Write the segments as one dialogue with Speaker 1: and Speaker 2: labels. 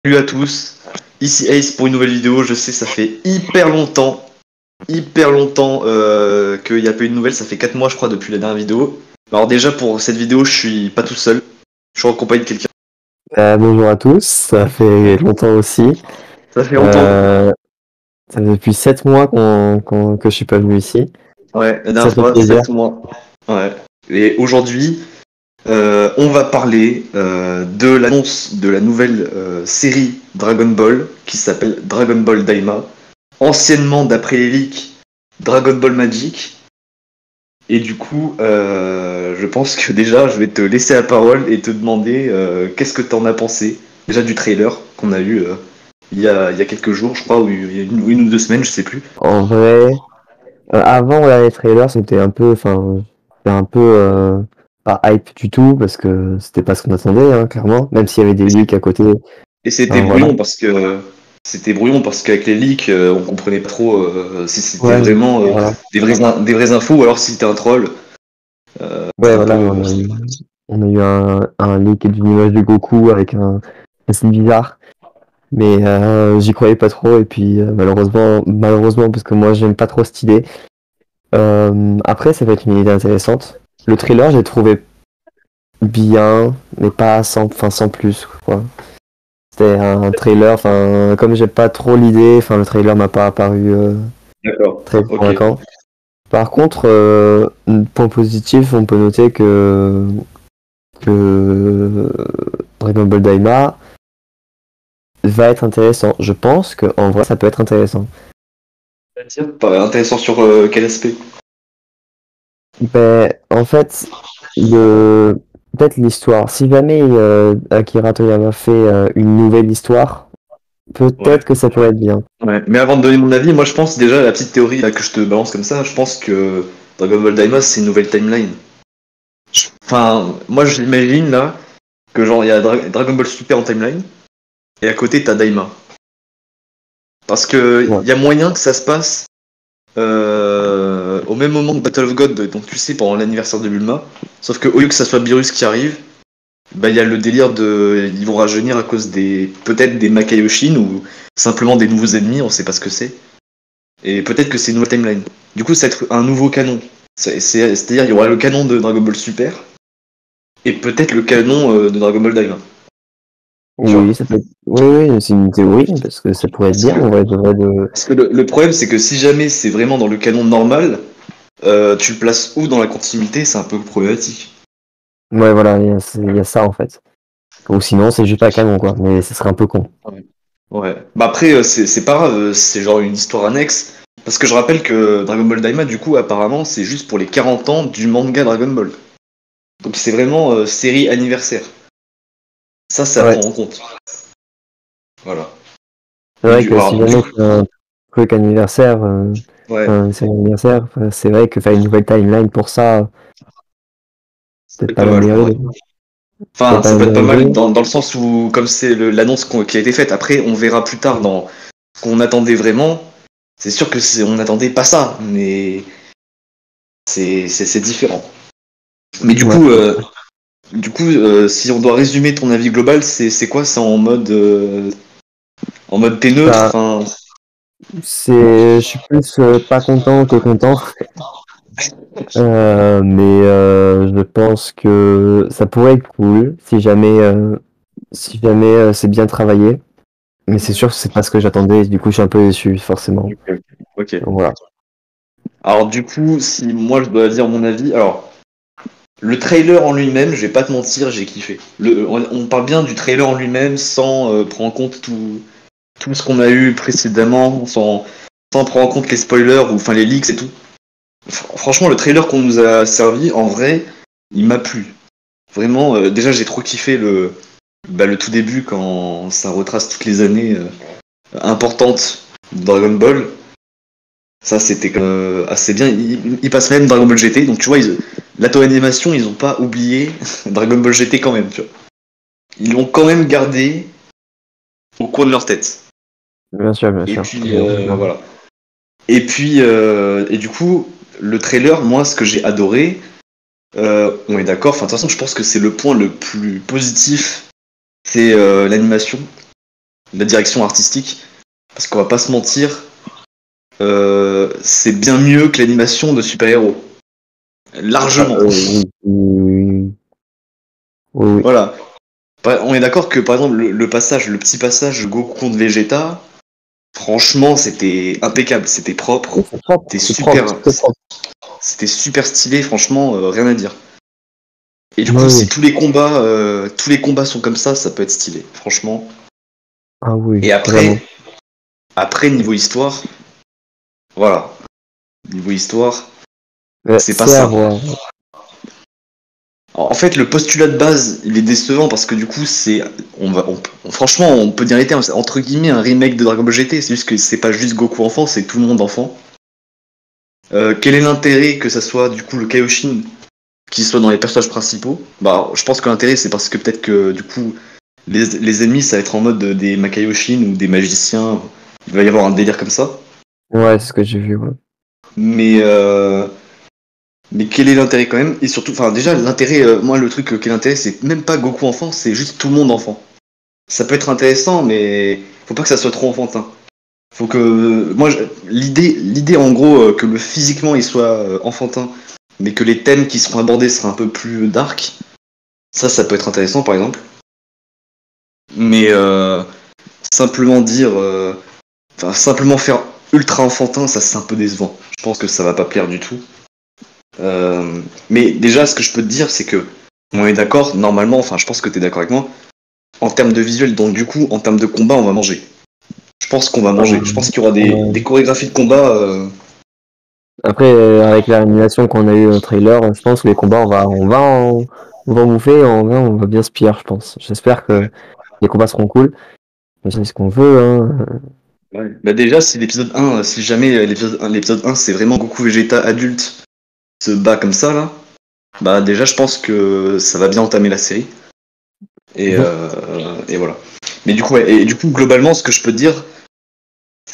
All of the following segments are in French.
Speaker 1: Salut à tous, ici Ace pour une nouvelle vidéo. Je sais, ça fait hyper longtemps qu'il n'y a pas eu de nouvelles. Ça fait 4 mois, je crois, depuis la dernière vidéo. Alors, déjà, pour cette vidéo, je suis pas tout seul. Je suis en compagnie de quelqu'un.
Speaker 2: Bonjour à tous, ça fait longtemps aussi.
Speaker 1: Ça fait longtemps.
Speaker 2: Ça fait depuis 7 mois que je suis pas venu ici.
Speaker 1: Ouais, la
Speaker 2: Ça
Speaker 1: dernière
Speaker 2: fait
Speaker 1: fois,
Speaker 2: plaisir.
Speaker 1: 7 mois. Ouais. Et aujourd'hui, on va parler de l'annonce de la nouvelle série Dragon Ball qui s'appelle Dragon Ball Daima. Anciennement, d'après les leaks, Dragon Ball Magic. Et du coup, je pense que déjà, je vais te laisser la parole et te demander qu'est-ce que t'en as pensé déjà du trailer qu'on a eu il y a quelques jours, je crois, ou il y a une ou 2 semaines, je sais plus.
Speaker 2: En vrai, avant les trailers, c'était un peu pas hype du tout parce que c'était pas ce qu'on attendait, hein, clairement. Même s'il y avait des leaks à côté.
Speaker 1: Et c'était
Speaker 2: Enfin, voilà.
Speaker 1: brouillon parce qu'avec les leaks, on comprenait pas trop si c'était
Speaker 2: Ouais,
Speaker 1: vraiment
Speaker 2: voilà.
Speaker 1: des vraies infos ou alors si c'était un troll. C'est
Speaker 2: Ouais,
Speaker 1: un peu.
Speaker 2: voilà. On a eu un leak d'une image de Goku avec un style bizarre. Mais j'y croyais pas trop et puis malheureusement parce que moi j'aime pas trop cette idée. Après ça peut être une idée intéressante. Le trailer j'ai trouvé bien mais pas sans plus quoi. C'était un trailer, enfin comme j'ai pas trop l'idée, enfin le trailer m'a pas apparu
Speaker 1: D'accord.
Speaker 2: très
Speaker 1: Ok.
Speaker 2: convaincant. Par contre, point positif, on peut noter que Dragon Ball Daima va être intéressant. Je pense que en vrai ça peut être intéressant.
Speaker 1: Pas intéressant sur quel aspect?
Speaker 2: Ben, en fait, peut-être l'histoire. Si jamais Akira Toriyama fait une nouvelle histoire,
Speaker 1: Ouais.
Speaker 2: peut-être que ça pourrait être bien.
Speaker 1: Ouais, mais avant de donner mon avis, moi je pense déjà la petite théorie là, que je te balance comme ça, je pense que Dragon Ball Daima c'est une nouvelle timeline. Enfin, moi je l'imagine là que genre il y a Dragon Ball Super en timeline et à côté t'as Daima. Parce que
Speaker 2: Ouais.
Speaker 1: il y a moyen que ça se passe au même moment que Battle of God, donc tu sais pendant l'anniversaire de Bulma. Sauf que au lieu que ça soit Beerus qui arrive, bah il y a le délire de ils vont rajeunir à cause des peut-être des Makaioshin ou simplement des nouveaux ennemis, on sait pas ce que c'est. Et peut-être que c'est une nouvelle timeline. Du coup, ça va être un nouveau canon. C'est-à-dire, il y aura le canon de Dragon Ball Super et peut-être le canon de Dragon Ball Daima. Tu vois?
Speaker 2: Oui, ça peut être... Oui, c'est une théorie, parce que ça pourrait être
Speaker 1: Parce
Speaker 2: bien,
Speaker 1: que,
Speaker 2: en vrai, de vrai de...
Speaker 1: parce que le problème, c'est que si jamais c'est vraiment dans le canon normal, tu le places où dans la continuité, c'est un peu problématique.
Speaker 2: Ouais, voilà, il y a ça, en fait. Ou sinon, c'est juste pas canon, quoi. Mais ce serait un peu con.
Speaker 1: Ouais. Ouais. Bah après, c'est pas grave, c'est genre une histoire annexe. Parce que je rappelle que Dragon Ball Daima, du coup, apparemment, c'est juste pour les 40 ans du manga Dragon Ball. Donc c'est vraiment série anniversaire. Ça
Speaker 2: Ouais.
Speaker 1: prend en compte. Voilà.
Speaker 2: C'est
Speaker 1: Mais
Speaker 2: vrai que si
Speaker 1: alors, du
Speaker 2: jamais
Speaker 1: coup,
Speaker 2: c'est un truc anniversaire,
Speaker 1: ouais,
Speaker 2: enfin, c'est anniversaire, c'est vrai que faire une nouvelle timeline pour ça, peut-être
Speaker 1: c'est
Speaker 2: pas
Speaker 1: pas
Speaker 2: la
Speaker 1: mal.
Speaker 2: meilleure
Speaker 1: Ouais.
Speaker 2: idée.
Speaker 1: Enfin,
Speaker 2: Peut-être pas
Speaker 1: ça
Speaker 2: la
Speaker 1: peut être
Speaker 2: meilleure
Speaker 1: pas mal
Speaker 2: idée.
Speaker 1: dans le sens où, comme c'est l'annonce qui a été faite, après, on verra plus tard dans ce qu'on attendait vraiment. C'est sûr que on n'attendait pas ça, mais c'est différent. Mais
Speaker 2: Ouais.
Speaker 1: du coup, si on doit résumer ton avis global, c'est quoi? C'est en mode t'es neutre.
Speaker 2: Bah,
Speaker 1: Enfin,
Speaker 2: je suis plus pas content que content, mais je pense que ça pourrait être cool si jamais c'est bien travaillé. Mais c'est sûr que c'est pas ce que j'attendais, du coup je suis un peu déçu, forcément.
Speaker 1: ok.
Speaker 2: Donc, voilà.
Speaker 1: Alors du coup, si moi je dois dire mon avis, alors le trailer en lui-même, je vais pas te mentir, j'ai kiffé. On parle bien du trailer en lui-même sans prendre en compte tout ce qu'on a eu précédemment, sans prendre en compte les spoilers ou enfin les leaks et tout. Franchement, le trailer qu'on nous a servi, en vrai, il m'a plu. Vraiment, déjà j'ai trop kiffé le tout début quand ça retrace toutes les années importantes de Dragon Ball. Ça c'était assez bien. Ils passent même Dragon Ball GT, donc tu vois, l'auto-animation, ils ont pas oublié Dragon Ball GT quand même, tu vois. Ils l'ont quand même gardé au coin de leur tête.
Speaker 2: Bien sûr, bien
Speaker 1: Et
Speaker 2: sûr.
Speaker 1: puis voilà. Et puis et du coup, le trailer, moi, ce que j'ai adoré, on est d'accord. Enfin, de toute façon, je pense que c'est le point le plus positif, c'est l'animation. la direction artistique. Parce qu'on va pas se mentir, c'est bien mieux que l'animation de super-héros. Largement.
Speaker 2: Oui, oui, oui.
Speaker 1: Voilà. On est d'accord que par exemple le petit passage Goku contre Vegeta, franchement c'était impeccable, c'était propre,
Speaker 2: Oui, c'est propre,
Speaker 1: c'était
Speaker 2: c'est propre,
Speaker 1: super,
Speaker 2: c'est propre.
Speaker 1: c'était super stylé, franchement rien à dire. Et du coup
Speaker 2: Oui,
Speaker 1: si
Speaker 2: oui.
Speaker 1: tous les combats sont comme ça peut être stylé, franchement.
Speaker 2: Ah oui,
Speaker 1: Et
Speaker 2: vraiment.
Speaker 1: après niveau histoire, voilà, niveau histoire, c'est pas
Speaker 2: C'est à
Speaker 1: ça.
Speaker 2: voir.
Speaker 1: En fait, le postulat de base, il est décevant parce que du coup, franchement, on peut dire entre guillemets un remake de Dragon Ball GT. C'est juste que c'est pas juste Goku enfant, c'est tout le monde enfant. Quel est l'intérêt que ça soit du coup le Kaioshin qui soit dans les personnages principaux? Bah, je pense que l'intérêt c'est parce que peut-être que du coup les ennemis ça va être en mode des Makaioshin ou des magiciens. Il va y avoir un délire comme ça.
Speaker 2: Ouais, c'est ce que j'ai vu, ouais.
Speaker 1: Mais mais quel est l'intérêt quand même? Et surtout, enfin déjà l'intérêt, moi le truc quel est l'intérêt, c'est même pas Goku enfant, c'est juste tout le monde enfant. Ça peut être intéressant, mais faut pas que ça soit trop enfantin. Faut que l'idée en gros que le physiquement il soit enfantin, mais que les thèmes qui seront abordés seraient un peu plus dark. Ça peut être intéressant par exemple. Mais simplement dire, simplement faire ultra enfantin, ça c'est un peu décevant. Je pense que ça va pas plaire du tout. Mais déjà, ce que je peux te dire, c'est que on est d'accord. Normalement, enfin, je pense que t'es d'accord avec moi. En termes de visuel, donc du coup, en termes de combat, on va manger. Je pense qu'on va manger. Je pense qu'il y aura des chorégraphies de combat.
Speaker 2: Après, avec l'animation qu'on a eu au trailer, je pense que les combats, on va en bouffer, on va bien se pire, je pense. J'espère que les combats seront cool. C'est ce qu'on veut, hein.
Speaker 1: Ouais. Bah déjà, si l'épisode 1, si jamais l'épisode 1, c'est vraiment Goku Vegeta adulte se bat comme ça là, bah déjà, je pense que ça va bien entamer la série.
Speaker 2: Mhm.
Speaker 1: Et voilà. Mais du coup, ouais, et du coup, globalement, ce que je peux te dire,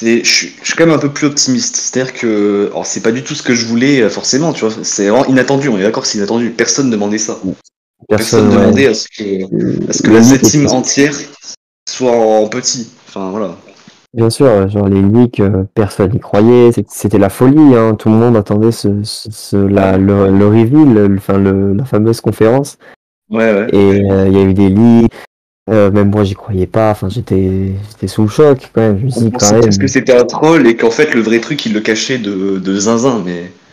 Speaker 1: je suis quand même un peu plus optimiste. C'est-à-dire que, alors c'est pas du tout ce que je voulais forcément, tu vois. C'est vraiment inattendu. On est d'accord, c'est inattendu. Personne demandait ça. Personne
Speaker 2: Personne, ouais.
Speaker 1: demandait à ce que
Speaker 2: Le
Speaker 1: la
Speaker 2: leak
Speaker 1: Z-Team
Speaker 2: était,
Speaker 1: entière soit en petit. Enfin voilà.
Speaker 2: bien sûr, genre les leaks, personne n'y croyait, c'était la folie, hein. Tout le monde attendait
Speaker 1: Ouais,
Speaker 2: le reveal, la fameuse conférence.
Speaker 1: ouais, ouais.
Speaker 2: Et il y a eu des leaks, même moi j'y croyais pas, enfin j'étais sous le choc quand même. Je me suis
Speaker 1: On
Speaker 2: dit quand
Speaker 1: pensait tous que
Speaker 2: même,
Speaker 1: c'était un troll et qu'en fait le vrai truc il le cachait de zinzin,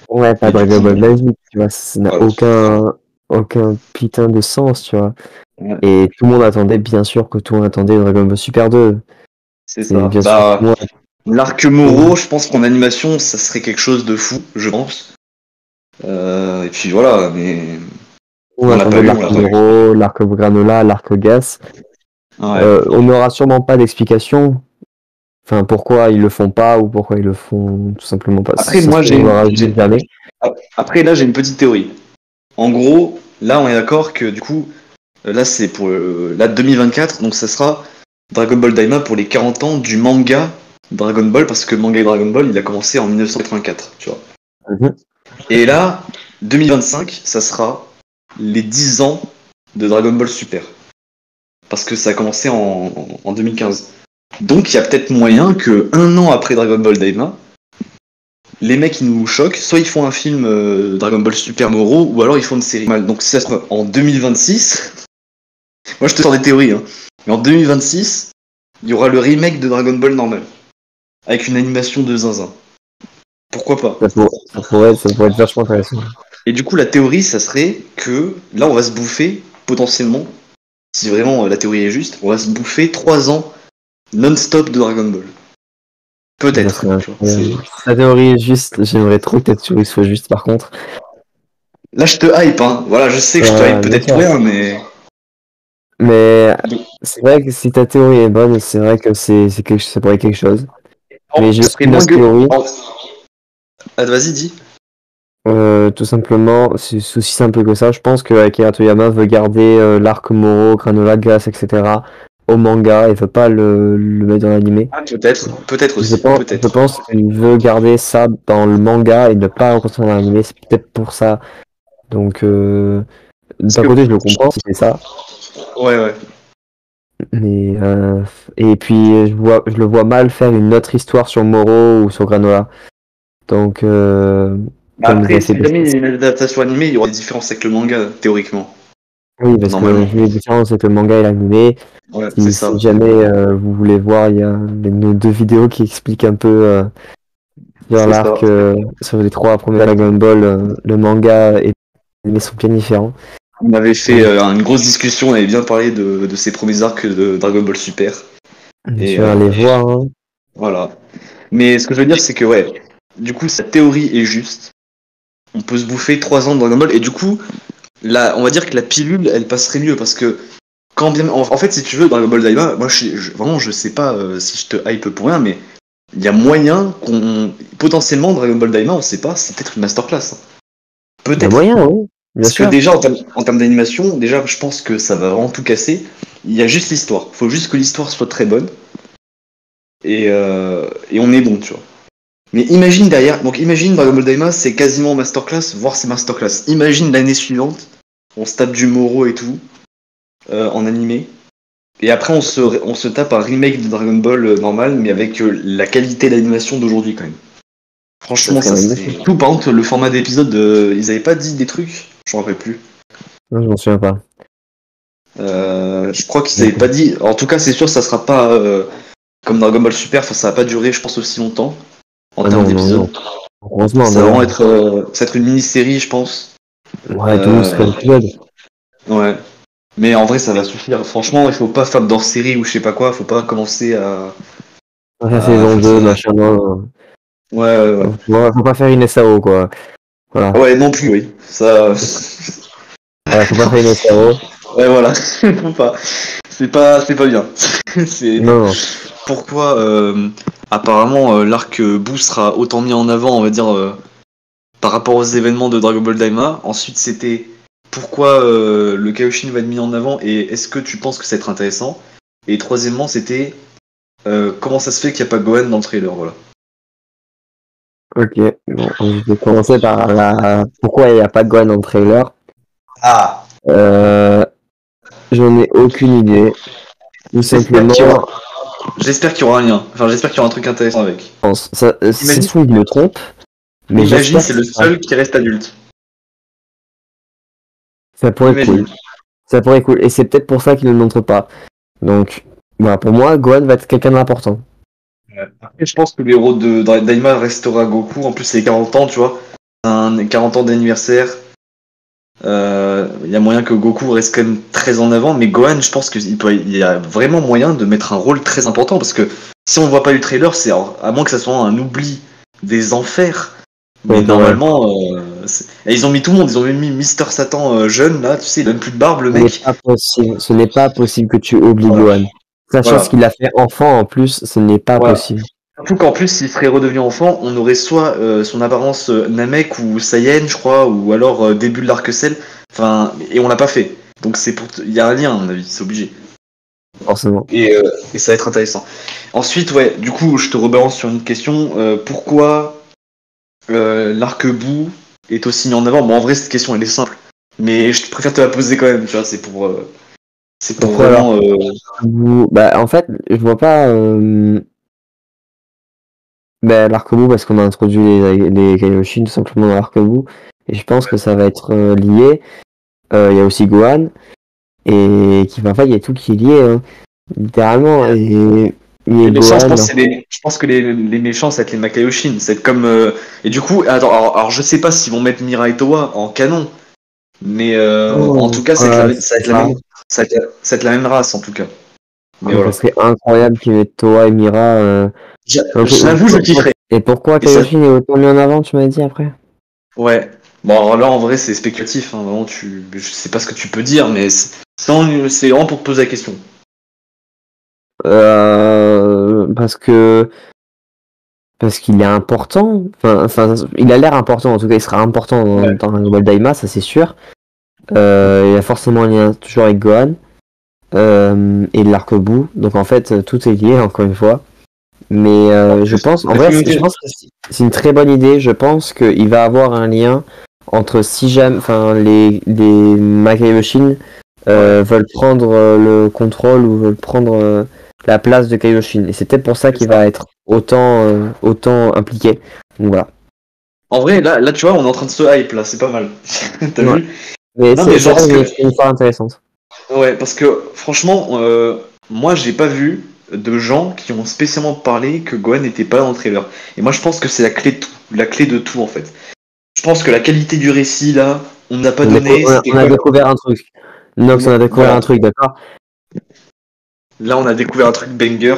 Speaker 2: ouais, pas
Speaker 1: mais du
Speaker 2: Dragon
Speaker 1: coup,
Speaker 2: Ball magique, tu vois, ça n'a
Speaker 1: voilà.
Speaker 2: aucun putain de sens, tu vois.
Speaker 1: Ouais,
Speaker 2: Et tout le monde attendait, bien sûr que tout le monde attendait Dragon Ball Super 2.
Speaker 1: c'est
Speaker 2: C'est
Speaker 1: ça.
Speaker 2: bien sûr
Speaker 1: Bah,
Speaker 2: moi.
Speaker 1: l'arc Moro, je pense qu'en animation ça serait quelque chose de fou, je pense. Et puis voilà, mais
Speaker 2: On
Speaker 1: on l'a pas
Speaker 2: attendait
Speaker 1: eu, on
Speaker 2: l'arc
Speaker 1: l'a pas eu.
Speaker 2: Moro, l'arc Granola, l'arc Gas.
Speaker 1: Ouais.
Speaker 2: On n'aura sûrement pas d'explication. Enfin, pourquoi ils le font pas ou pourquoi ils le font tout simplement pas.
Speaker 1: Après,
Speaker 2: Ça se
Speaker 1: moi
Speaker 2: trouve, on verra jamais.
Speaker 1: après là j'ai une petite théorie. En gros, là on est d'accord que du coup, là c'est pour là 2024, donc ça sera Dragon Ball Daima pour les 40 ans du manga Dragon Ball, parce que le manga Dragon Ball il a commencé en 1984, tu vois.
Speaker 2: Mhm.
Speaker 1: Et là, 2025, ça sera les 10 ans de Dragon Ball Super. Parce que ça a commencé en 2015. Donc il y a peut-être moyen que un an après Dragon Ball Daima, les mecs ils nous choquent, soit ils font un film Dragon Ball Super Moro, ou alors ils font une série. Donc si ça se passe en 2026, moi je te sors des théories, hein. Mais en 2026, il y aura le remake de Dragon Ball normal, avec une animation de zinzin. Pourquoi pas?
Speaker 2: Ça pourrait être vachement intéressant.
Speaker 1: Et du coup la théorie ça serait que là on va se bouffer potentiellement, si vraiment la théorie est juste, on va se bouffer 3 ans non-stop de Dragon Ball.
Speaker 2: Ça
Speaker 1: Peut-être,
Speaker 2: serait
Speaker 1: tu vois. C'est...
Speaker 2: incroyable. Si la théorie est juste, j'aimerais trop que ta théorie soit juste par contre.
Speaker 1: Là je te hype, hein. Voilà, je sais que je te hype
Speaker 2: Bien
Speaker 1: peut-être pour
Speaker 2: sûr.
Speaker 1: rien, mais...
Speaker 2: Mais c'est vrai que si ta théorie est bonne, c'est vrai que ça pourrait être quelque chose. Mais j'ai
Speaker 1: Ça
Speaker 2: aussi
Speaker 1: serait
Speaker 2: une
Speaker 1: moins
Speaker 2: autre
Speaker 1: que...
Speaker 2: théorie.
Speaker 1: Ah, vas-y, dis.
Speaker 2: Tout simplement, c'est aussi simple que ça. Je pense que Akira Toriyama veut garder l'arc Moro, Granola, Gas, etc. au manga et veut pas le mettre dans l'animé.
Speaker 1: Ah, peut-être aussi,
Speaker 2: Je
Speaker 1: peut-être.
Speaker 2: pense qu'il veut garder ça dans le manga et ne pas le continuer dans l'animé. C'est peut-être pour ça. Donc,
Speaker 1: Parce
Speaker 2: d'un
Speaker 1: que...
Speaker 2: côté, je le comprends si c'est ça.
Speaker 1: Ouais, ouais.
Speaker 2: Mais et puis je le vois mal faire une autre histoire sur Moro ou sur Granola. Donc comme ils
Speaker 1: Après,
Speaker 2: avaient fait
Speaker 1: si jamais il y a une adaptation animée, il y aura des différences avec le manga, théoriquement.
Speaker 2: oui, parce que
Speaker 1: Normalement.
Speaker 2: les différences avec le manga et l'animé,
Speaker 1: Ouais, c'est
Speaker 2: si
Speaker 1: ça.
Speaker 2: jamais vous voulez voir, il y a nos 2 vidéos qui expliquent un peu sur
Speaker 1: C'est ça.
Speaker 2: l'arc, sur les 3 premiers
Speaker 1: Exact.
Speaker 2: Dragon Ball, le manga et l'animé sont bien différents.
Speaker 1: On avait fait
Speaker 2: Donc,
Speaker 1: une grosse discussion, on avait bien parlé de ces premiers arcs de Dragon Ball Super.
Speaker 2: bien
Speaker 1: Et
Speaker 2: sûr, allez voir. Hein.
Speaker 1: voilà. Mais ce que je veux dire, c'est que, ouais, du coup, sa théorie est juste. On peut se bouffer 3 ans de Dragon Ball, et du coup, on va dire que la pilule, elle passerait mieux, parce que, quand bien, en fait, si tu veux, Dragon Ball Daima, moi, vraiment, je sais pas si je te hype pour rien, mais il y a moyen potentiellement, Dragon Ball Daima, on sait pas, c'est peut-être une masterclass. Hein.
Speaker 2: Il y a
Speaker 1: Peut-être.
Speaker 2: moyen, oui, bien
Speaker 1: Parce que
Speaker 2: sûr.
Speaker 1: déjà, en termes d'animation, déjà, je pense que ça va vraiment tout casser. Il y a juste l'histoire. Faut juste que l'histoire soit très bonne. Et on est bon, tu vois. Mais imagine derrière, donc imagine Dragon Ball Daima, c'est quasiment masterclass, voire c'est masterclass. Imagine l'année suivante, on se tape du Moro et tout, en animé. Et après, on se tape un remake de Dragon Ball normal, mais avec la qualité d'animation d'aujourd'hui quand même.
Speaker 2: Ça
Speaker 1: Franchement,
Speaker 2: serait
Speaker 1: ça serait.
Speaker 2: magnifique.
Speaker 1: Tout, par contre, le format d'épisode, ils avaient pas dit des trucs, je m'en rappelle plus.
Speaker 2: Non, je m'en souviens pas.
Speaker 1: Je crois qu'ils avaient pas
Speaker 2: D'accord.
Speaker 1: dit. En tout cas, c'est sûr, ça sera pas comme Dragon Ball Super. Enfin, ça va pas durer, je pense, aussi longtemps en
Speaker 2: Ah
Speaker 1: termes
Speaker 2: non, non,
Speaker 1: d'épisodes.
Speaker 2: non. Heureusement,
Speaker 1: Ça va vraiment
Speaker 2: d'ailleurs.
Speaker 1: être une mini-série, je pense.
Speaker 2: Ouais, 12,
Speaker 1: Euh,
Speaker 2: 13 épisodes.
Speaker 1: ouais. Mais en vrai, ça va suffire. Franchement, il faut pas faire d'hors-série ou je sais pas quoi. Faut pas commencer
Speaker 2: La
Speaker 1: à
Speaker 2: saison
Speaker 1: faire
Speaker 2: 2
Speaker 1: ça.
Speaker 2: machin, non.
Speaker 1: Ouais, ouais, ouais.
Speaker 2: Faut pas faire une SAO, quoi. Voilà.
Speaker 1: Ouais, non plus, oui. Ça.
Speaker 2: Voilà, faut pas faire une SAO.
Speaker 1: Ouais, voilà. Faut pas. C'est pas bien. C'est
Speaker 2: Non, non.
Speaker 1: pourquoi apparemment l'arc Boo sera autant mis en avant, on va dire. Par rapport aux événements de Dragon Ball Daima. Ensuite, c'était pourquoi le Kaioshin va être mis en avant et est-ce que tu penses que ça va être intéressant. Et troisièmement, c'était comment ça se fait qu'il n'y a pas Gohan dans le trailer. Voilà.
Speaker 2: Ok. Bon, je vais commencer par pourquoi il n'y a pas de Gohan dans le trailer.
Speaker 1: Ah.
Speaker 2: Euh, J'en ai aucune idée. Tout
Speaker 1: J'espère qu'il y
Speaker 2: simplement,
Speaker 1: aura, j'espère qu'il y aura un lien. Enfin, j'espère qu'il y aura un truc intéressant avec.
Speaker 2: si ça se
Speaker 1: Imagine,
Speaker 2: trouve, il me trompe, mais
Speaker 1: imagine,
Speaker 2: j'espère
Speaker 1: c'est
Speaker 2: que
Speaker 1: le seul qui reste adulte.
Speaker 2: ça pourrait être cool.
Speaker 1: Imagine.
Speaker 2: Ça pourrait être cool. Et c'est peut-être pour ça qu'il ne le montre pas. Donc, voilà, pour moi, Gohan va être quelqu'un d'important.
Speaker 1: Après, je pense que le héros de Daima restera Goku. En plus, c'est 40 ans, tu vois. Un 40 ans d'anniversaire. Il y a moyen que Goku reste quand même très en avant, mais Gohan, je pense qu'il y a vraiment moyen de mettre un rôle très important parce que si on voit pas le trailer, c'est à moins que ça soit un oubli des enfers, mais
Speaker 2: Donc, ouais.
Speaker 1: normalement, et ils ont mis tout le monde, ils ont même mis Mister Satan jeune là, tu sais, il a même plus de barbe le
Speaker 2: Ce n'est
Speaker 1: mec.
Speaker 2: pas possible. Ce n'est pas possible que tu oublies
Speaker 1: Voilà,
Speaker 2: Gohan. Sachant ce
Speaker 1: voilà,
Speaker 2: qu'il a fait enfant en plus, ce n'est pas
Speaker 1: voilà.
Speaker 2: possible.
Speaker 1: Surtout qu'en plus, s'il serait redevenu enfant, on aurait soit son apparence Namek ou Saiyan, je crois, ou alors début de l'arc Cell. Enfin, et on l'a pas fait. Donc il y a un lien à mon avis, c'est obligé.
Speaker 2: Forcément.
Speaker 1: Et ça va être intéressant. Ensuite, ouais, du coup, je te rebalance sur une question. Pourquoi l'arc Boo est aussi mis en avant? Bon, en vrai, cette question, elle est simple. Mais je préfère te la poser quand même, tu vois, c'est pour
Speaker 2: Pourquoi alors
Speaker 1: vraiment.
Speaker 2: Bah, en fait, je vois pas bah, l'arc-bout parce qu'on a introduit les Kaioshin tout simplement dans l'arc-bout. Et je pense que ça va être lié. Il y a aussi Gohan. Et qui va enfin, il y a tout qui est lié, hein, littéralement. Et
Speaker 1: Les méchants, je
Speaker 2: Gohan.
Speaker 1: pense, je pense que les méchants, ça va être les Makaioshin. C'est comme. Et du coup, attends, alors, je sais pas s'ils vont mettre Mira et Towa en canon. Mais en
Speaker 2: Oh,
Speaker 1: tout cas,
Speaker 2: ah,
Speaker 1: ça va
Speaker 2: c'est
Speaker 1: être la
Speaker 2: ça.
Speaker 1: même, ça va être la même race, en tout cas. Mais
Speaker 2: Ah, ça
Speaker 1: voilà.
Speaker 2: serait incroyable qu'ils mettent Toa et Mira. Donc,
Speaker 1: J'avoue, je kifferais.
Speaker 2: et pourquoi
Speaker 1: Et ça,
Speaker 2: Kaioshin est autant mis en avant, tu m'as dit après?
Speaker 1: ouais. Bon, alors là, en vrai, c'est spéculatif. Hein, vraiment, je sais pas ce que tu peux dire, mais c'est vraiment pour te poser la question.
Speaker 2: Parce que qu'il est important. Enfin, il a l'air important. En tout cas, il sera important
Speaker 1: Ouais.
Speaker 2: dans Dragon Ball Daima, ça c'est sûr. Il y a forcément un lien toujours avec Gohan et l'arc-bout. Donc en fait, tout est lié encore une fois. Mais je pense, en vrai, je pense que c'est une très bonne idée. Je pense qu'il va avoir un lien entre si jamais, enfin, les Makaioshin
Speaker 1: Ouais.
Speaker 2: veulent prendre le contrôle ou veulent prendre la place de Kaioshin. Et c'est peut-être pour ça
Speaker 1: C'est
Speaker 2: qu'il
Speaker 1: ça.
Speaker 2: va être autant impliqué. Donc voilà.
Speaker 1: En vrai, là, tu vois, on est en train de se hype, là, c'est pas mal. T'as
Speaker 2: Ouais.
Speaker 1: vu?
Speaker 2: Mais
Speaker 1: Non, mais
Speaker 2: ça
Speaker 1: genre,
Speaker 2: reste une histoire intéressante.
Speaker 1: ouais, parce que franchement, moi, j'ai pas vu de gens qui ont spécialement parlé que Gohan n'était pas dans le trailer. Et moi, je pense que c'est la clé de tout, la clé de tout, en fait. Je pense que la qualité du récit, là, on n'a pas donné, c'était
Speaker 2: On a
Speaker 1: quoi?
Speaker 2: découvert un truc. Nox, on a découvert
Speaker 1: Voilà,
Speaker 2: un truc, d'accord?
Speaker 1: là, on a découvert un truc banger.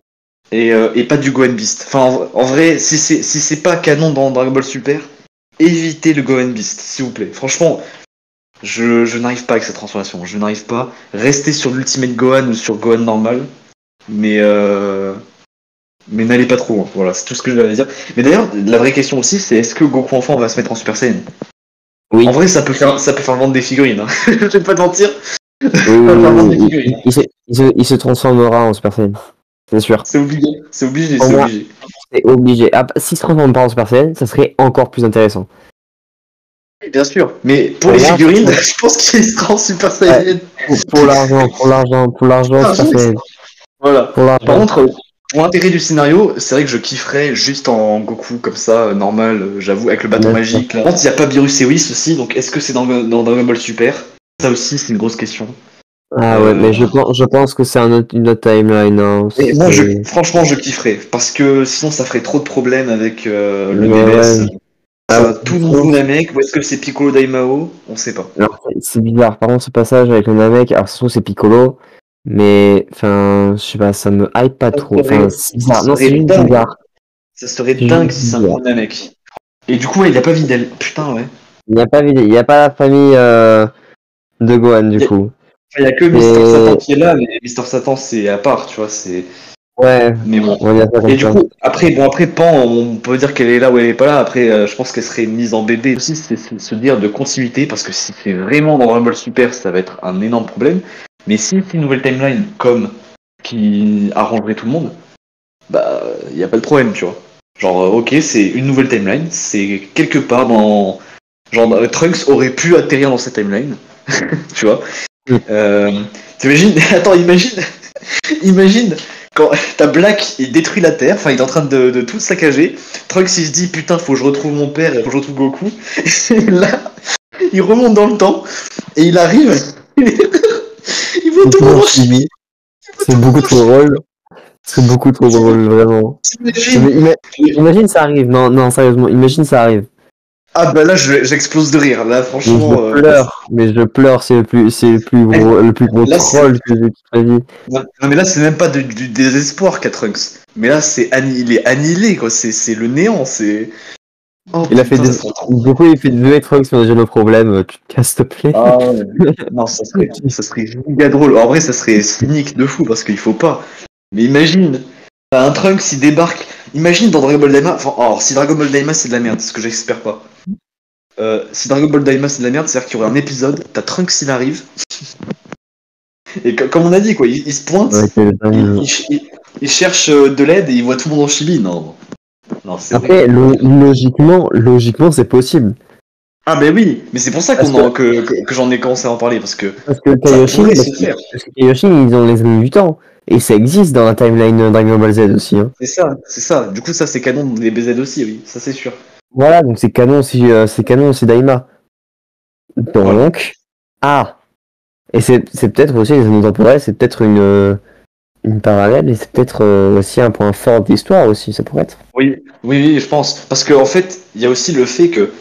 Speaker 1: Et pas du Gohan Beast. Enfin, en vrai, si c'est pas canon dans Dragon Ball Super, évitez le Gohan Beast, s'il vous plaît. Franchement, je n'arrive pas avec cette transformation. Je n'arrive pas. Restez sur l'Ultimate Gohan ou sur Gohan normal, mais n'allez pas trop loin. Voilà, c'est tout ce que j'avais à dire. Mais d'ailleurs, la vraie question aussi, c'est est-ce que Goku enfant va se mettre en Super Saiyan? En
Speaker 2: Oui.
Speaker 1: vrai, ça peut faire vendre des figurines. Hein. Je vais pas te mentir, ça
Speaker 2: Oui, oui,
Speaker 1: va faire vendre
Speaker 2: oui,
Speaker 1: des
Speaker 2: oui.
Speaker 1: figurines.
Speaker 2: Il se transformera en Super Saiyan. C'est sûr.
Speaker 1: C'est obligé, c'est obligé,
Speaker 2: Pour
Speaker 1: c'est
Speaker 2: moi,
Speaker 1: obligé.
Speaker 2: c'est obligé. Ah, s'il se transforme pas en Super Saiyan, ça serait encore plus intéressant.
Speaker 1: Bien sûr. Mais pour
Speaker 2: Pour
Speaker 1: les
Speaker 2: moi,
Speaker 1: figurines, je pense qu'il sera en Super
Speaker 2: ouais,
Speaker 1: Saiyan.
Speaker 2: pour l'argent, Super Saiyan.
Speaker 1: Voilà.
Speaker 2: Pour
Speaker 1: Par
Speaker 2: l'argent.
Speaker 1: contre, pour l'intérêt du scénario, c'est vrai que je kifferais juste en Goku comme ça, normal, j'avoue, avec le bâton
Speaker 2: Bien sûr.
Speaker 1: magique. Là. Par contre, il n'y a pas Beerus et Whis aussi, donc est-ce que c'est dans Dragon Ball Super? Ça aussi, c'est une grosse question.
Speaker 2: Ah ouais,
Speaker 1: Euh,
Speaker 2: mais je pense que c'est une autre timeline, hein.
Speaker 1: Et moi,
Speaker 2: C'est...
Speaker 1: franchement, je kifferais, parce que sinon, ça ferait trop de problèmes avec le
Speaker 2: Mais ouais.
Speaker 1: DBS.
Speaker 2: Ah
Speaker 1: C'est
Speaker 2: ouais,
Speaker 1: un tout
Speaker 2: sinon,
Speaker 1: nouveau Namek, ou est-ce que c'est Piccolo Daimao? On sait pas.
Speaker 2: alors, c'est bizarre. Par contre, ce passage avec le Namek, alors ça se trouve c'est Piccolo, mais enfin, je sais pas, ça me hype pas trop. Enfin, c'est
Speaker 1: Ça
Speaker 2: bizarre. Non, c'est
Speaker 1: serait
Speaker 2: juste
Speaker 1: dingue.
Speaker 2: bizarre.
Speaker 1: Ça serait
Speaker 2: C'est juste
Speaker 1: dingue si c'est un
Speaker 2: bizarre.
Speaker 1: nouveau Namek. Et du coup, ouais, il a pas Videl. Putain, ouais.
Speaker 2: Il y a pas la famille de Gohan du coup.
Speaker 1: Il y a que Mister Satan
Speaker 2: Et
Speaker 1: qui est là, mais Mister Satan c'est à part, tu vois, c'est.
Speaker 2: ouais,
Speaker 1: Mais bon.
Speaker 2: on va dire ça
Speaker 1: Et
Speaker 2: comme
Speaker 1: du
Speaker 2: ça.
Speaker 1: coup, après Pan, on peut dire qu'elle est là ou elle est pas là. Après, je pense qu'elle serait mise en bébé aussi, c'est se dire de continuité, parce que si c'est vraiment dans Dragon Ball Super, ça va être un énorme problème. Mais si c'est une nouvelle timeline comme qui arrangerait tout le monde, bah, il y a pas de problème, tu vois. Genre, ok, c'est une nouvelle timeline, c'est quelque part dans. Genre, Trunks aurait pu atterrir dans cette timeline, tu vois.
Speaker 2: Mm.
Speaker 1: Euh, T'imagines, attends, imagine quand t'as Black, il détruit la Terre, enfin il est en train de tout saccager. Trunks il se dit putain, faut que je retrouve mon père, faut que je retrouve Goku. Et là, il remonte dans le temps et il arrive, il voit
Speaker 2: C'est
Speaker 1: tout le monde
Speaker 2: toujours
Speaker 1: en Chine,
Speaker 2: suivi.
Speaker 1: il voit
Speaker 2: C'est
Speaker 1: tout le
Speaker 2: beaucoup
Speaker 1: monde en
Speaker 2: trop
Speaker 1: Chine.
Speaker 2: drôle. C'est beaucoup trop drôle, vraiment. Non,
Speaker 1: T'imagines?
Speaker 2: mais imagine ça arrive. Non, non, sérieusement, imagine ça arrive.
Speaker 1: Ah bah là, j'explose de rire. Là,
Speaker 2: Mais
Speaker 1: franchement,
Speaker 2: je pleure, c'est le plus gros
Speaker 1: là, c'est.
Speaker 2: troll que j'ai toute ma vie.
Speaker 1: Non, mais là, c'est même pas du désespoir qu'a Trunks. Mais là, il est annihilé, quoi. C'est le néant. C'est. Oh
Speaker 2: Il a fait
Speaker 1: putain, ça serait trop.
Speaker 2: du coup, il fait deux trucs sur les nos problèmes, tu te casses, s'il te plaît.
Speaker 1: Ah ouais. Non, ça serait giga drôle. En vrai, ça serait cynique de fou parce qu'il faut pas. Mais imagine, t'as un Trunks qui débarque. Imagine dans Dragon Ball Daima. Enfin, alors, si Dragon Ball Daima c'est de la merde, ce que j'espère pas. Si Dragon Ball Daima c'est de la merde, c'est-à-dire qu'il y aurait un épisode, t'as Trunks il arrive, et comme on a dit, quoi, il se pointe,
Speaker 2: Ouais, c'est dingue.
Speaker 1: il cherche de l'aide et il voit tout le monde en chibi. Non, non, c'est horrible.
Speaker 2: Après, logiquement, c'est possible.
Speaker 1: Ah, ben oui, mais c'est pour ça
Speaker 2: Parce que,
Speaker 1: que j'en ai commencé à en parler, parce que
Speaker 2: parce que
Speaker 1: ça
Speaker 2: Kaioshin,
Speaker 1: pourrait se faire.
Speaker 2: Ils ont les années du temps. Et ça existe dans la timeline Dragon Ball Z aussi, hein.
Speaker 1: C'est ça, c'est ça. Du coup, ça, c'est canon dans les BZ aussi, oui, ça c'est sûr.
Speaker 2: Voilà, donc c'est canon, c'est Daima.
Speaker 1: Voilà.
Speaker 2: Donc, ah, et c'est peut-être aussi les anneaux temporels, c'est peut-être une parallèle et c'est peut-être aussi un point fort de l'histoire aussi, ça pourrait être.
Speaker 1: Oui, oui, oui, je pense. Parce qu'en fait, il y a aussi le fait que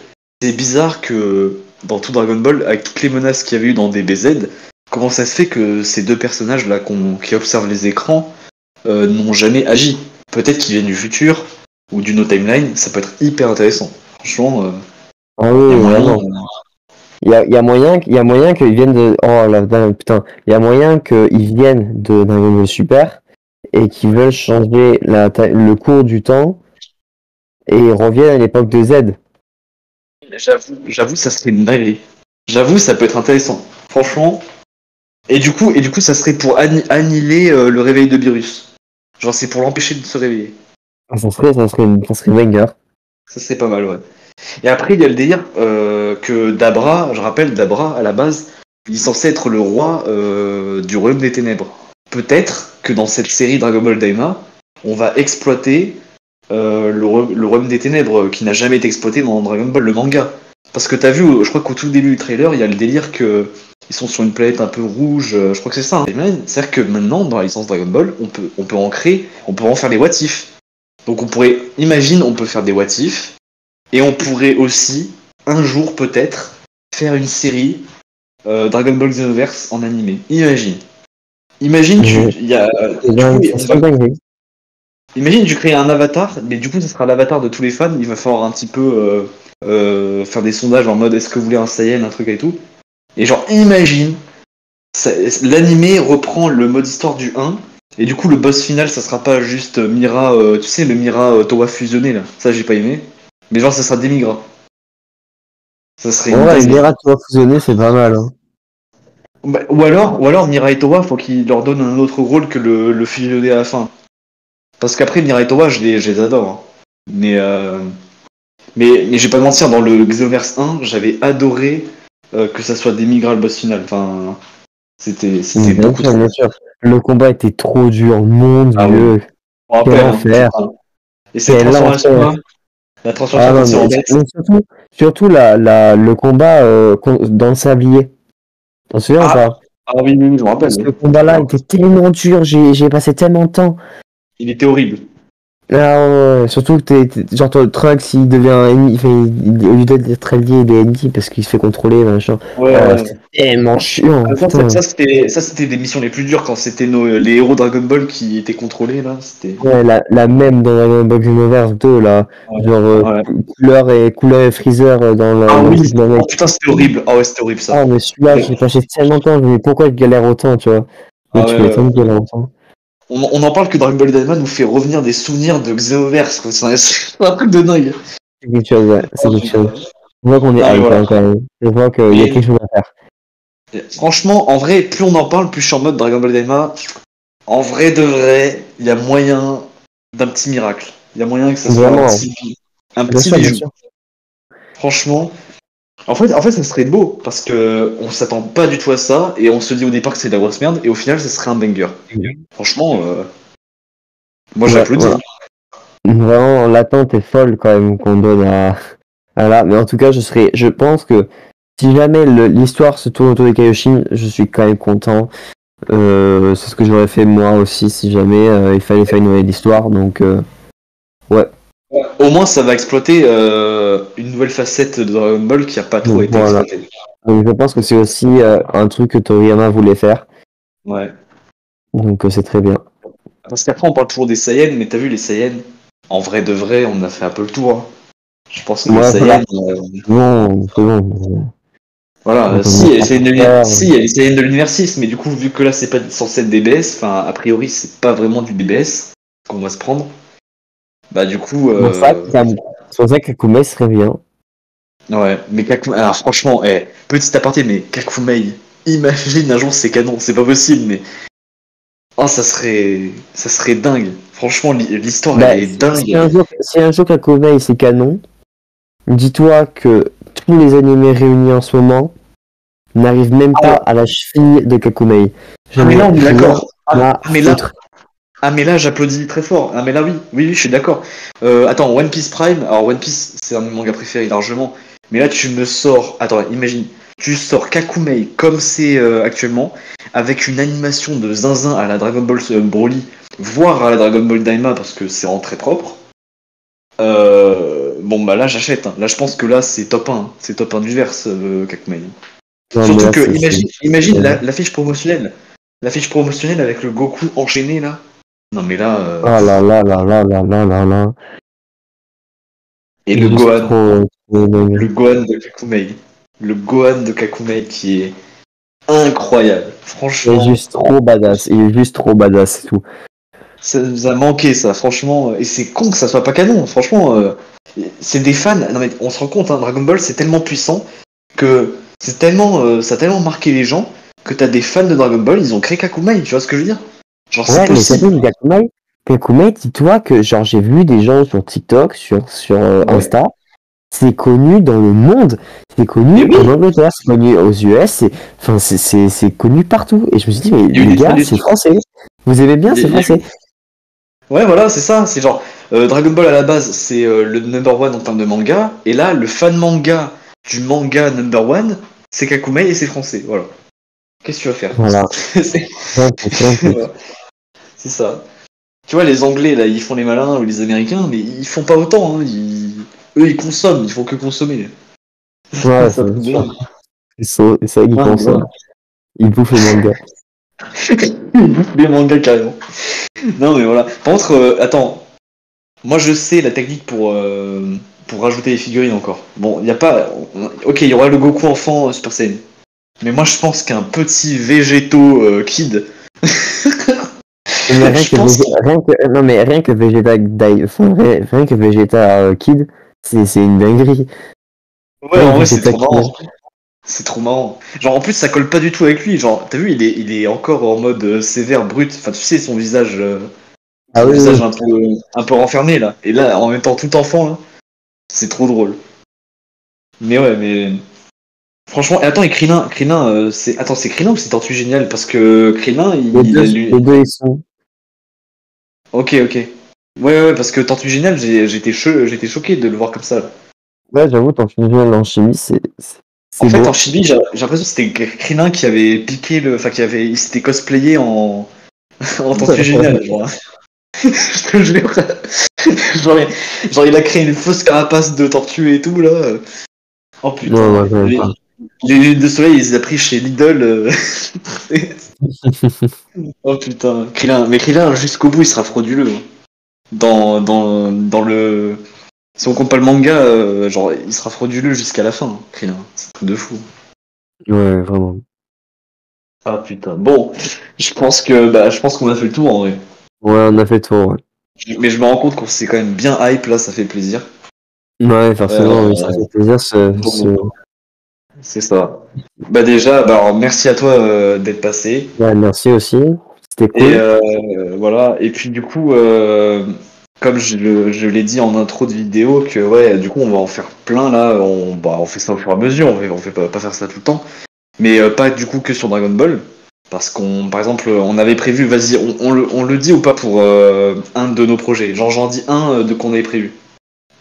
Speaker 1: c'est bizarre que dans tout Dragon Ball, avec toutes les menaces qu'il y avait eu dans DBZ, comment ça se fait que ces deux personnages-là qui observent les écrans n'ont jamais agi? Peut-être qu'ils viennent du futur ou d'une autre timeline, ça peut être hyper intéressant. Franchement,
Speaker 2: Ah
Speaker 1: il y a
Speaker 2: oui,
Speaker 1: moyen.
Speaker 2: vraiment. Il y a moyen qu'ils viennent de. Oh la putain. Il y a moyen qu'ils viennent de Dragon Ball Super et qu'ils veulent changer le cours du temps et ils reviennent à l'époque de Z.
Speaker 1: J'avoue, ça serait une dinguerie. J'avoue, ça peut être intéressant. Franchement. Et du coup, ça serait pour annihiler le réveil de Beerus. Genre, c'est pour l'empêcher de se réveiller.
Speaker 2: Ah, ça serait banger.
Speaker 1: Ça serait pas mal, ouais. Et après, il y a le délire que Dabra, je rappelle, Dabra, à la base, Il est censé être le roi du royaume des ténèbres. Peut-être que dans cette série Dragon Ball Daima, on va exploiter le royaume des ténèbres qui n'a jamais été exploité dans Dragon Ball le manga. Parce que t'as vu, je crois qu'au tout début du trailer, il y a le délire que ils sont sur une planète un peu rouge. Je crois que c'est ça. Hein. C'est-à-dire que maintenant, dans la licence Dragon Ball, on peut en faire des what if. Donc on peut faire des what if, et on pourrait aussi un jour peut-être faire une série Dragon Ball Xenoverse en animé. Imagine imagine tu crées un avatar, mais du coup ça sera l'avatar de tous les fans. Il va falloir un petit peu faire des sondages en mode est-ce que vous voulez un Saiyan, un truc et tout. Et genre imagine l'animé reprend le mode histoire du 1. Et du coup le boss final ça sera pas juste Mira, tu sais le Mira Towa fusionné là. Ça j'ai pas aimé. Mais genre ça sera Demigra. Ça serait une
Speaker 2: Ouais,
Speaker 1: dinguerie.
Speaker 2: Mira Towa fusionné, c'est pas mal. Hein.
Speaker 1: Bah, ou alors Mira et Towa, faut qu'il leur donne un autre rôle que le fusionné à la fin. Parce qu'après Mira et Towa, je les adore. Hein. Mais je vais pas mentir, dans le Xenoverse 1, j'avais adoré que ça soit Demigra le boss final. Enfin, c'était
Speaker 2: Bien
Speaker 1: beaucoup
Speaker 2: sûr,
Speaker 1: trop.
Speaker 2: bien sûr. Le combat était trop dur, mon
Speaker 1: Ah oui.
Speaker 2: dieu.
Speaker 1: On
Speaker 2: Quel
Speaker 1: rappelle, hein,
Speaker 2: enfer.
Speaker 1: putain. Et cette
Speaker 2: Quel
Speaker 1: transformation
Speaker 2: enfer.
Speaker 1: là, la
Speaker 2: Ah
Speaker 1: transformation
Speaker 2: non,
Speaker 1: contre Cyrandès.
Speaker 2: mais surtout le combat dans le sablier. T'en souviens ou
Speaker 1: Ah,
Speaker 2: pas?
Speaker 1: ah oui, oui, oui, je me rappelle.
Speaker 2: Ce
Speaker 1: Oui.
Speaker 2: combat-là était tellement dur, j'ai passé tellement de temps.
Speaker 1: Il était horrible.
Speaker 2: Ah ouais, surtout que genre ton Trunks il devient un ennemi, enfin, au lieu d'être allié, il est ennemi parce qu'il se fait contrôler, machin.
Speaker 1: Ouais,
Speaker 2: Oh,
Speaker 1: ouais.
Speaker 2: c'était tellement chiant, putain.
Speaker 1: Ça, c'était des missions les plus dures quand c'était les héros Dragon Ball qui étaient contrôlés là. C'était.
Speaker 2: Ouais, la même dans Dragon Ball Xenoverse 2, là,
Speaker 1: Ouais.
Speaker 2: genre
Speaker 1: Ouais.
Speaker 2: Couleur et Freezer
Speaker 1: Ah
Speaker 2: dans le
Speaker 1: oui.
Speaker 2: truc d'un mec.
Speaker 1: Oh putain, c'était horrible. Ah ouais, c'était horrible ça.
Speaker 2: Ah, mais celui-là, j'ai passé tellement de temps, mais pourquoi je galère autant, tu vois? Mais
Speaker 1: Ah
Speaker 2: tu
Speaker 1: ouais, ouais,
Speaker 2: m'étonnes
Speaker 1: ouais.
Speaker 2: que galère autant.
Speaker 1: On en parle que Dragon Ball Daima nous fait revenir des souvenirs de Xenoverse. Quoi. C'est un truc de dingue.
Speaker 2: C'est quelque chose, ouais, c'est quelque chose. Je vois qu'on est
Speaker 1: Non mais
Speaker 2: hype,
Speaker 1: voilà.
Speaker 2: hein, quand même. Je vois qu'il y a
Speaker 1: Mais
Speaker 2: quelque chose à faire.
Speaker 1: franchement, en vrai, plus on en parle, plus je suis en mode Dragon Ball Daima. En vrai de vrai, il y a moyen d'un petit miracle. Il y a moyen que ça soit
Speaker 2: Vraiment,
Speaker 1: un
Speaker 2: bien
Speaker 1: petit
Speaker 2: sûr, bien
Speaker 1: bijou.
Speaker 2: sûr.
Speaker 1: Franchement. En fait, ça serait beau parce que on s'attend pas du tout à ça et on se dit au départ que c'est de la grosse merde et au final, ça serait un banger. Franchement, moi
Speaker 2: Ouais,
Speaker 1: j'applaudis.
Speaker 2: ouais.
Speaker 1: Hein.
Speaker 2: Vraiment, l'attente est folle quand même qu'on donne à là. Mais en tout cas, je pense que si jamais l'histoire se tourne autour des Kaioshin, je suis quand même content. C'est ce que j'aurais fait moi aussi si jamais il fallait faire une nouvelle histoire. Donc, ouais.
Speaker 1: Au moins, ça va exploiter une nouvelle facette de Dragon Ball qui a pas trop
Speaker 2: Donc,
Speaker 1: été
Speaker 2: voilà.
Speaker 1: exploitée.
Speaker 2: Donc, je pense que c'est aussi un truc que Toriyama voulait faire.
Speaker 1: Ouais.
Speaker 2: Donc, c'est très bien.
Speaker 1: Parce qu'après, on parle toujours des Saiyans, mais t'as vu les Saiyans? En vrai de vrai, on a fait un peu le tour. Hein. Je pense que les
Speaker 2: Moi, voilà.
Speaker 1: Saiyans.
Speaker 2: Bon, c'est bon.
Speaker 1: Voilà,
Speaker 2: On peut
Speaker 1: si,
Speaker 2: mettre
Speaker 1: il y a les
Speaker 2: ça
Speaker 1: Saiyans
Speaker 2: plus tard.
Speaker 1: si, il y a les Saiyans de l'univers 6, mais du coup, vu que là, c'est pas censé être des BS, enfin, a priori, c'est pas vraiment du BBS qu'on va se prendre. Bah, du coup,
Speaker 2: C'est pour ça que Kakumei serait bien.
Speaker 1: ouais. Mais alors, franchement, petit aparté, mais Kakumei, imagine un jour c'est canon, c'est pas possible, mais. Oh, ça serait dingue. Franchement, l'histoire, elle
Speaker 2: Bah,
Speaker 1: est
Speaker 2: si
Speaker 1: dingue.
Speaker 2: un jour Kakumei c'est canon, dis-toi que tous les animés réunis en ce moment n'arrivent même
Speaker 1: Ah,
Speaker 2: pas à la cheville de Kakumei.
Speaker 1: ah, mais là, on est
Speaker 2: J'en ai
Speaker 1: d'accord.
Speaker 2: rien à
Speaker 1: Mais là,
Speaker 2: foutre.
Speaker 1: j'applaudis très fort. Ah, mais là, oui, oui, oui, je suis d'accord. Attends, One Piece Prime. Alors, One Piece, c'est un de mes mangas préférés largement. Mais là, tu me sors. Attends, imagine. Tu sors Kakumei comme c'est actuellement, avec une animation de zinzin à la Dragon Ball Broly, voire à la Dragon Ball Daima, parce que c'est en très propre. Bon, bah là, j'achète. Hein. Là, je pense que là, c'est top 1. Hein. C'est top 1 du verse, Kakumei.
Speaker 2: Non, mais
Speaker 1: Surtout
Speaker 2: là,
Speaker 1: que, imagine
Speaker 2: c'est-
Speaker 1: l'affiche promotionnelle. L'affiche promotionnelle avec le Goku enchaîné, là. Non, mais là.
Speaker 2: Oh là là là là là là là là.
Speaker 1: Et
Speaker 2: C'est juste trop
Speaker 1: le
Speaker 2: dingue.
Speaker 1: Gohan de Kakumei. Le Gohan de Kakumei qui est incroyable.
Speaker 2: Il est
Speaker 1: Franchement,
Speaker 2: juste trop badass. Il est juste trop badass, c'est tout.
Speaker 1: ça nous a manqué ça, franchement. Et c'est con que ça soit pas canon, franchement. C'est des fans. Non mais on se rend compte, hein, Dragon Ball c'est tellement puissant que ça a tellement marqué les gens que t'as des fans de Dragon Ball, ils ont créé Kakumei, tu vois ce que je veux dire? Genre c'est
Speaker 2: Ouais, mais
Speaker 1: possible.
Speaker 2: surtout, Kakumei, dis-toi que genre j'ai vu des gens sur TikTok, sur
Speaker 1: Ouais.
Speaker 2: Insta, c'est connu dans le monde. C'est connu
Speaker 1: Mais oui.
Speaker 2: en Angleterre, c'est connu aux US, c'est connu partout. Et je me suis dit, mais
Speaker 1: Il y a eu
Speaker 2: les
Speaker 1: des
Speaker 2: gars, c'est
Speaker 1: traductions.
Speaker 2: français. Vous aimez bien,
Speaker 1: Il y a-
Speaker 2: c'est
Speaker 1: il y a eu-
Speaker 2: français.
Speaker 1: Ouais, voilà, c'est ça. C'est genre Dragon Ball à la base, c'est le number one en termes de manga. Et là, le fan manga du manga number one, c'est Kakumei et c'est français. Voilà. Qu'est-ce que tu vas faire?
Speaker 2: Voilà.
Speaker 1: C'est
Speaker 2: Simple.
Speaker 1: voilà, c'est ça. Tu vois, les Anglais, là, ils font les malins, ou les Américains, mais ils font pas autant. Hein. Eux, ils consomment, ils font que consommer.
Speaker 2: Ouais,
Speaker 1: Ça
Speaker 2: c'est
Speaker 1: peut bien.
Speaker 2: c'est vrai qu'ils
Speaker 1: Ouais, voilà.
Speaker 2: consomment. Ils bouffent le manga.
Speaker 1: Ils bouffent les mangas carrément. Non, mais voilà. Par contre, attends, moi je sais la technique pour rajouter les figurines encore. Bon, il y a pas. Ok, il y aura le Goku enfant Super Saiyan. Mais moi je pense qu'un petit végéto kid.
Speaker 2: Mais
Speaker 1: Je pense qu'il.
Speaker 2: Non, mais rien que rien que Vegeta Kid, c'est une dinguerie.
Speaker 1: Ouais,
Speaker 2: Rien
Speaker 1: en
Speaker 2: que
Speaker 1: vrai c'est
Speaker 2: Vegeta
Speaker 1: trop
Speaker 2: Kid.
Speaker 1: marrant. C'est trop marrant. Genre en plus ça colle pas du tout avec lui. Genre, t'as vu, il est encore en mode sévère, brut. Enfin, tu sais, son visage.
Speaker 2: Ah
Speaker 1: Son
Speaker 2: oui,
Speaker 1: visage
Speaker 2: oui.
Speaker 1: un peu renfermé là. Et là, en même temps tout enfant, là, c'est trop drôle. Mais ouais, mais. Franchement, et attends, et Krillin, c'est. Attends, c'est Krillin ou c'est Tortue Géniale? Parce que Krillin, il a
Speaker 2: Les
Speaker 1: lu.
Speaker 2: deux, ils sont.
Speaker 1: Ok, ok. Ouais, parce que Tortue Géniale, j'étais choqué de le voir comme ça. Là.
Speaker 2: Ouais, j'avoue, ton fusion en chimie,
Speaker 1: En
Speaker 2: c'est
Speaker 1: fait, en
Speaker 2: beau.
Speaker 1: chibi, j'ai l'impression que c'était Krillin qui avait piqué le. Enfin, il s'était cosplayé en, en Tortue Géniale, genre. Je te jure. genre, il a créé une fausse carapace de tortue et tout, là. Oh
Speaker 2: Non,
Speaker 1: putain.
Speaker 2: moi, je
Speaker 1: Les,
Speaker 2: pas.
Speaker 1: les lunettes de soleil, il les a pris chez Lidl. Oh putain, Krillin. Mais Krillin, jusqu'au bout, il sera frauduleux. Hein. Dans le. Si on compte pas le manga, genre, il sera frauduleux jusqu'à la fin, hein, Krillin. C'est un truc de fou.
Speaker 2: Ouais, vraiment.
Speaker 1: Ah putain. Bon, je pense qu'on a fait le tour en vrai.
Speaker 2: Ouais, on a fait le tour, ouais.
Speaker 1: Mais je me rends compte qu'on s'est quand même bien hype là, ça fait plaisir.
Speaker 2: Ouais, forcément, oui, ça
Speaker 1: Euh,
Speaker 2: fait plaisir,
Speaker 1: donc, c'est ça. Bah déjà, alors merci à toi d'être passé.
Speaker 2: Ouais, merci aussi. C'était
Speaker 1: Et
Speaker 2: cool.
Speaker 1: voilà. Et puis du coup, comme je l'ai dit en intro de vidéo, que ouais, du coup on va en faire plein là. On fait ça au fur et à mesure. On fait pas faire ça tout le temps. Mais pas du coup que sur Dragon Ball. Parce par exemple, on avait prévu, vas-y, on le dit ou pas pour un de nos projets. Genre j'en dis un de qu'on avait prévu.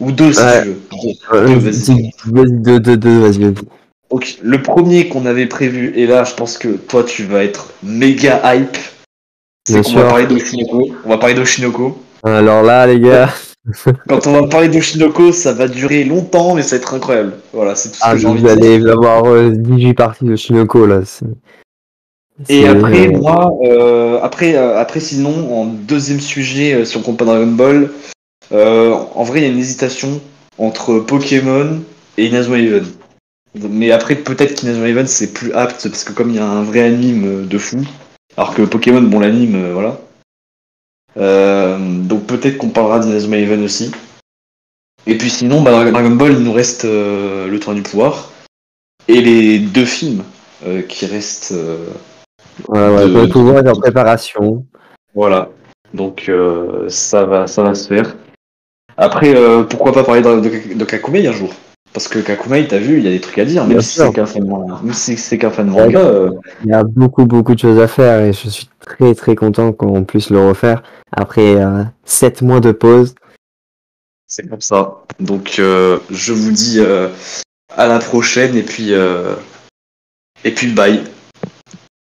Speaker 1: Ou deux si tu
Speaker 2: Ouais,
Speaker 1: veux. Deux, vas-y.
Speaker 2: vas-y, deux, vas-y.
Speaker 1: Ok, le premier qu'on avait prévu, et là je pense que toi tu vas être méga hype, c'est
Speaker 2: Bien
Speaker 1: qu'on va parler
Speaker 2: sûr.
Speaker 1: d'Oshinoko. On va parler d'Oshinoko.
Speaker 2: Alors là, les gars,
Speaker 1: Quand on va parler d'Oshinoko, ça va durer longtemps, mais ça va être incroyable. Voilà, c'est tout ce
Speaker 2: ah,
Speaker 1: que j'ai envie
Speaker 2: vous
Speaker 1: de dire.
Speaker 2: allez avoir 18 parties de Shinoko, là.
Speaker 1: Et après,
Speaker 2: Euh,
Speaker 1: moi, après sinon, en deuxième sujet, si on compte pas Dragon Ball, en vrai, il y a une hésitation entre Pokémon et Inazuma Eleven. Mais après, peut-être qu'Inazuma Eleven c'est plus apte parce que comme il y a un vrai anime de fou, alors que Pokémon, bon, l'anime, voilà. Donc peut-être qu'on parlera d'Inazuma Eleven aussi. Et puis sinon, Dragon Ball, il nous reste le Tour du Pouvoir et les deux films qui restent
Speaker 2: ouais, pour le
Speaker 1: de
Speaker 2: pouvoir est en préparation.
Speaker 1: voilà. Donc ça va se faire. Après, pourquoi pas parler de Kakumei un jour? Parce que Kakumei, t'as vu, il y a des trucs à dire, même
Speaker 2: Bien
Speaker 1: si c'est
Speaker 2: sûr.
Speaker 1: qu'un fan, même si c'est qu'un fan
Speaker 2: Ouais,
Speaker 1: manga.
Speaker 2: il y a beaucoup de choses à faire et je suis très content qu'on puisse le refaire après 7 mois de pause.
Speaker 1: C'est comme ça. Donc je vous dis à la prochaine et puis bye.